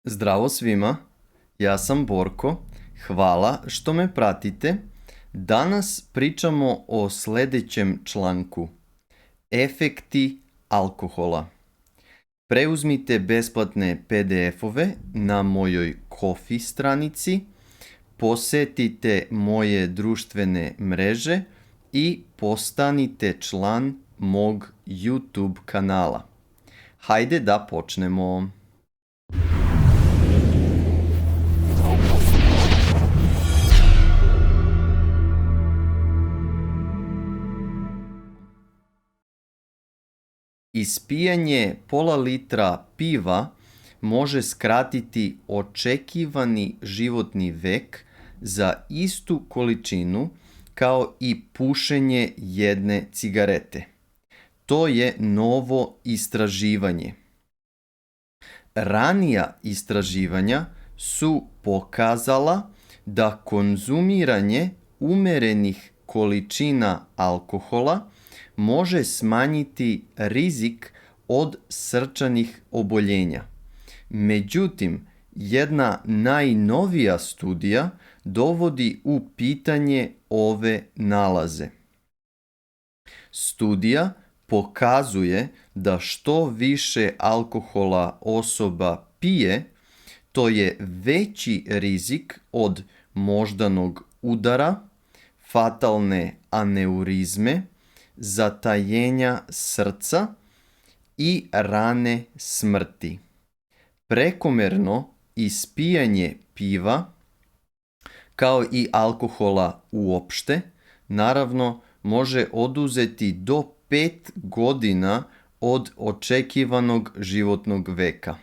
Zdravo svima, ja sam Borko, hvala što me pratite. Danas pričamo o sljedećem članku. Efekti alkohola. Preuzmite besplatne PDF-ove na mojoj Ko-fi stranici, posetite moje društvene mreže i postanite član mog YouTube kanala. Hajde da počnemo. Ispijanje pola litra piva može skratiti očekivani životni vek za istu količinu kao i pušenje jedne cigarete. To je novo istraživanje. Ranija istraživanja su pokazala da konzumiranje umerenih količina alkohola može smanjiti rizik od srčanih oboljenja. Međutim, jedna najnovija studija dovodi u pitanje ove nalaze. Studija pokazuje da što više alkohola osoba pije, to je veći rizik od moždanog udara, fatalne aneurizme, zatajenja srca i rane smrti. Prekomerno ispijanje piva, kao i alkohola uopšte, naravno može oduzeti do 5 godina od očekivanog životnog veka.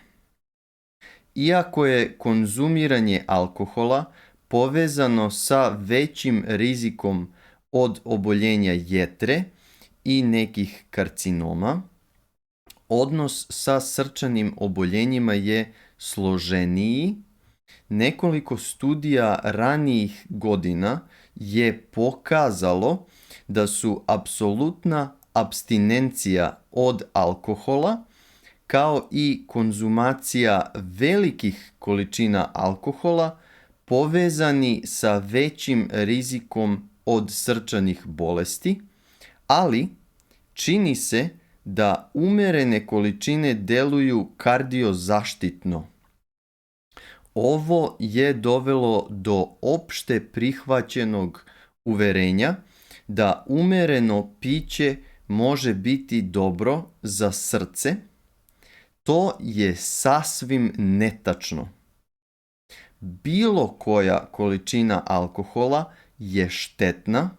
Iako je konzumiranje alkohola povezano sa većim rizikom od oboljenja jetre i nekih karcinoma, odnos sa srčanim oboljenjima je složeniji. Nekoliko studija ranijih godina je pokazalo da su apsolutna apstinencija od alkohola kao i konzumacija velikih količina alkohola povezani sa većim rizikom od srčanih bolesti, ali čini se da umerene količine deluju kardiozaštitno. Ovo je dovelo do opšte prihvaćenog uverenja da umereno piće može biti dobro za srce. To je sasvim netačno. Bilo koja količina alkohola je štetna.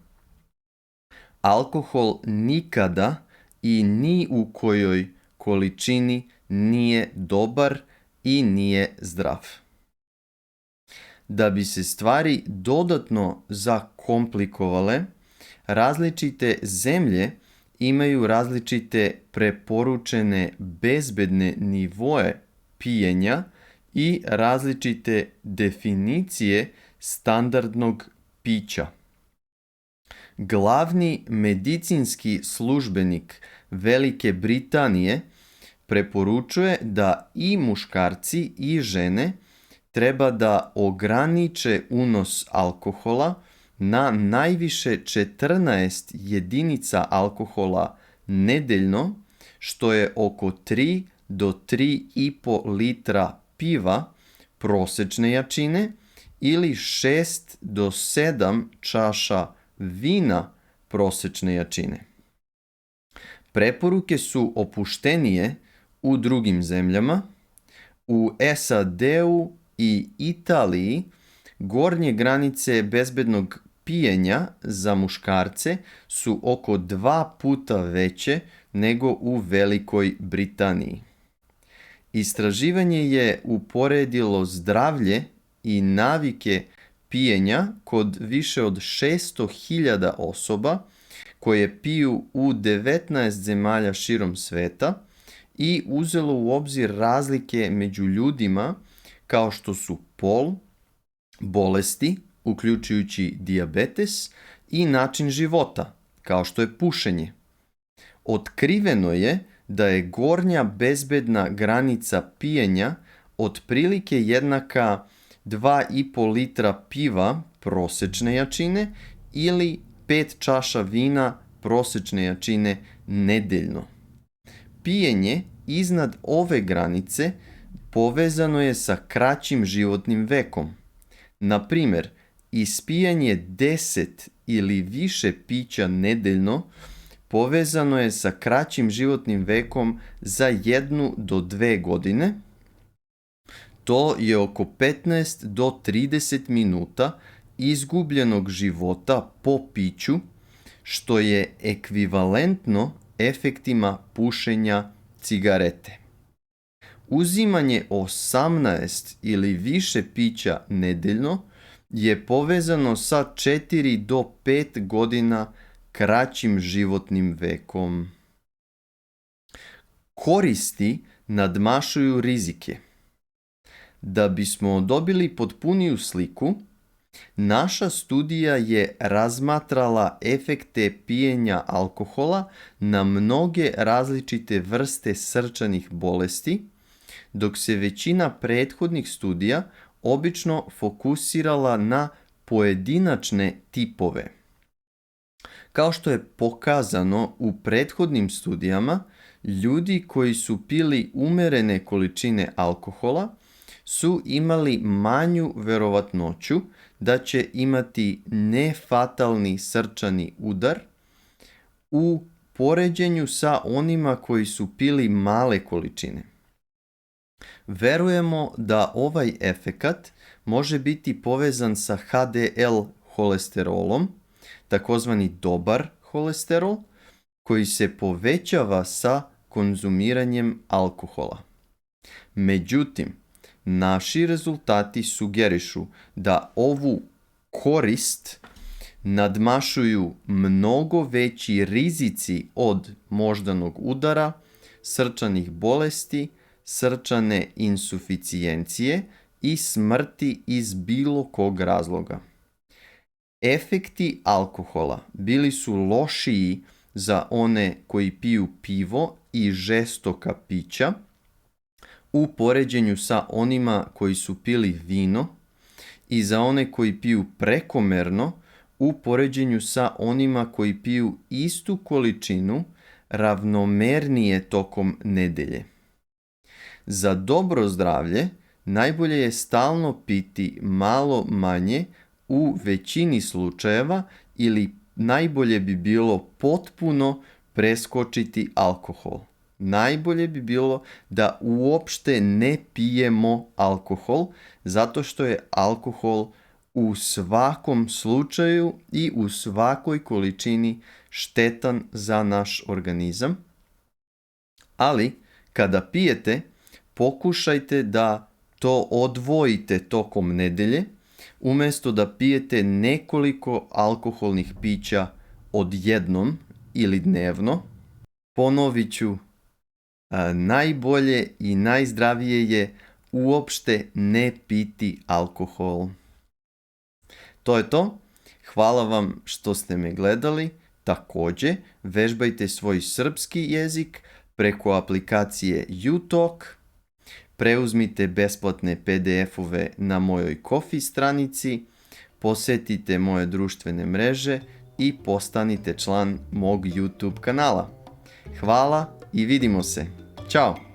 Alkohol nikada i ni u kojoj količini nije dobar i nije zdrav. Da bi se stvari dodatno zakomplikovale, različite zemlje imaju različite preporučene bezbedne nivoe pijenja i različite definicije standardnog pića. Glavni medicinski službenik Velike Britanije preporučuje da i muškarci i žene treba da ograniče unos alkohola na najviše 14 jedinica alkohola nedeljno, što je oko 3 do 3,5 litra piva prosečne jačine ili 6 do 7 čaša vina prosečne jačine. Preporuke su opuštenije u drugim zemljama. U SAD-u i Italiji gornje granice bezbednog pijenja za muškarce su oko 2 puta veće nego u Velikoj Britaniji. Istraživanje je uporedilo zdravlje i navike pijenja kod više od 600.000 osoba koje piju u 19 zemalja širom sveta i uzelo u obzir razlike među ljudima kao što su pol, bolesti, uključujući dijabetes, i način života, kao što je pušenje. Otkriveno je da je gornja bezbedna granica pijenja otprilike jednaka 2,5 litra piva prosječne jačine ili 5 čaša vina prosječne jačine nedeljno. Pijenje iznad ove granice povezano je sa kraćim životnim vekom. Na primjer, ispijanje 10 ili više pića nedeljno povezano je sa kraćim životnim vekom za 1 do 2 godine. To je oko 15 do 30 minuta izgubljenog života po piću, što je ekvivalentno efektima pušenja cigarete. Uzimanje 18 ili više pića nedeljno je povezano sa 4 do 5 godina kraćim životnim vekom. Koristi nadmašuju rizike. Da bismo dobili potpuniju sliku, naša studija je razmatrala efekte pijenja alkohola na mnoge različite vrste srčanih bolesti, dok se većina prethodnih studija obično fokusirala na pojedinačne tipove. Kao što je pokazano u prethodnim studijama, ljudi koji su pili umerene količine alkohola su imali manju verovatnoću da će imati nefatalni srčani udar u poređenju sa onima koji su pili male količine. Verujemo da ovaj efekat može biti povezan sa HDL holesterolom, takozvani dobar holesterol, koji se povećava sa konzumiranjem alkohola. Međutim, naši rezultati sugerišu da ovu korist nadmašuju mnogo veći rizici od moždanog udara, srčanih bolesti, srčane insuficijencije i smrti iz bilo kog razloga. Efekti alkohola bili su lošiji za one koji piju pivo i žestoka pića u poređenju sa onima koji su pili vino i za one koji piju prekomerno u poređenju sa onima koji piju istu količinu ravnomernije tokom nedelje. Za dobro zdravlje najbolje je stalno piti malo manje u većini slučajeva ili najbolje bi bilo potpuno preskočiti alkohol. Najbolje bi bilo da uopšte ne pijemo alkohol, zato što je alkohol u svakom slučaju i u svakoj količini štetan za naš organizam. Ali kada pijete, pokušajte da to odvojite tokom nedelje, umjesto da pijete nekoliko alkoholnih pića odjednom ili dnevno. Ponovit ću, najbolje i najzdravije je uopšte ne piti alkohol. To je to. Hvala vam što ste me gledali. Također, vežbajte svoj srpski jezik preko aplikacije YouTalk. Preuzmite besplatne PDF-ove na mojoj Ko-fi stranici, posjetite moje društvene mreže i postanite član mog YouTube kanala. Hvala i vidimo se. Ćao!